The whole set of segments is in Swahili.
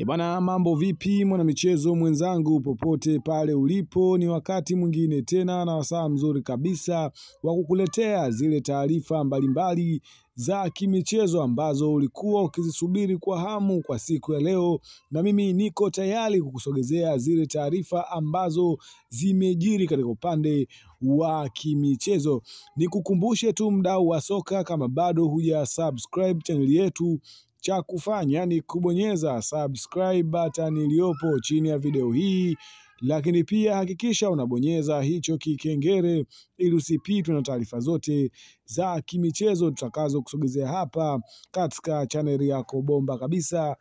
Bana, mambo vipi mwana michezo mwenzangu popote pale ulipo, ni wakati mwingine tena na wasaa mzuri kabisa wa kukuletea zile taarifa mbalimbali za kimichezo ambazo ulikuwa ukizisubiri kwa hamu kwa siku ya leo, na mimi niko tayari kukusogezea zile taarifa ambazo zimejiri katika upande wa kimichezo. Nikukumbushe tu mdau wa soka, kama bado huja subscribe channel yetu, cha kufanya ni kubonyeza subscribe button iliyopo chini ya video hii, lakini pia hakikisha unabonyeza hicho kikengele ili usipitwe na taarifa zote za kimichezo tutakazo kusogezea hapa katika channel yako bomba kabisa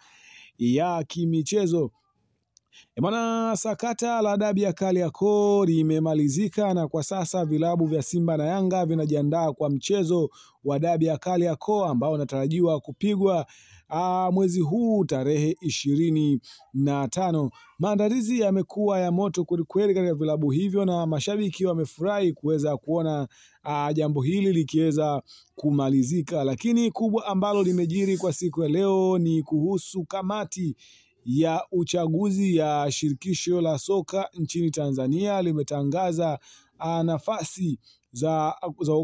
ya kimichezo. Bwana, sakata la dabi ya Kariakoo limemalizika na kwa sasa vilabu vya Simba na Yanga vinajiandaa kwa mchezo wa dabi ya Kariakoo ambao unatarajiwa kupigwa mwezi huu tarehe 25. Maandalizi yamekuwa ya moto kwelikweli katika vilabu hivyo na mashabiki wamefurahi kuweza kuona jambo hili likiweza kumalizika, lakini kubwa ambalo limejiri kwa siku ya leo ni kuhusu kamati ya uchaguzi ya shirikisho la soka nchini Tanzania limetangaza nafasi za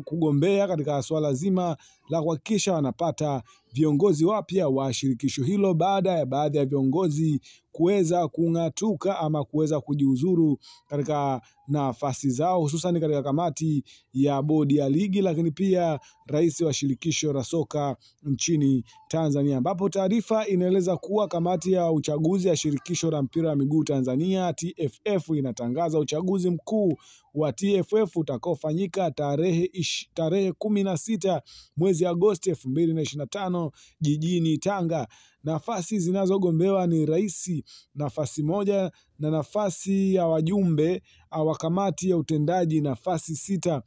kugombea katika swala zima la kuhakikisha wanapata viongozi wapya wa shirikisho hilo baada ya baadhi ya viongozi kuweza kung'atuka ama kuweza kujiuzuru katika nafasi zao, hususan katika kamati ya bodi ya ligi, lakini pia rais wa shirikisho la soka nchini Tanzania, ambapo taarifa inaeleza kuwa kamati ya uchaguzi ya shirikisho la mpira wa miguu Tanzania TFF inatangaza uchaguzi mkuu wa TFF utakaofanyika tarehe 16 mwezi Agosti 2025 jijini Tanga. Nafasi zinazogombewa ni rais nafasi moja na nafasi ya wajumbe wa kamati ya utendaji nafasi 6.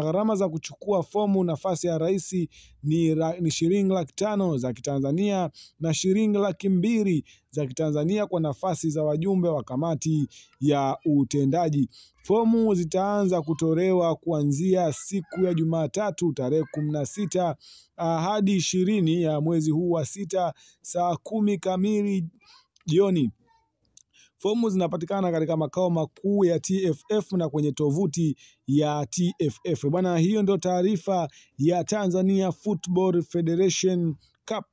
Gharama za kuchukua fomu nafasi ya rais ni shilingi 500,000 za Kitanzania na shilingi 200,000 za Kitanzania kwa nafasi za wajumbe wa kamati ya utendaji. Fomu zitaanza kutolewa kuanzia siku ya Jumatatu tarehe 16 hadi 20 ya mwezi huu wa 6 saa 10 kamili jioni. Fomu zinapatikana katika makao makuu ya TFF na kwenye tovuti ya TFF. Bwana, hiyo ndio taarifa ya Tanzania Football Federation Cup.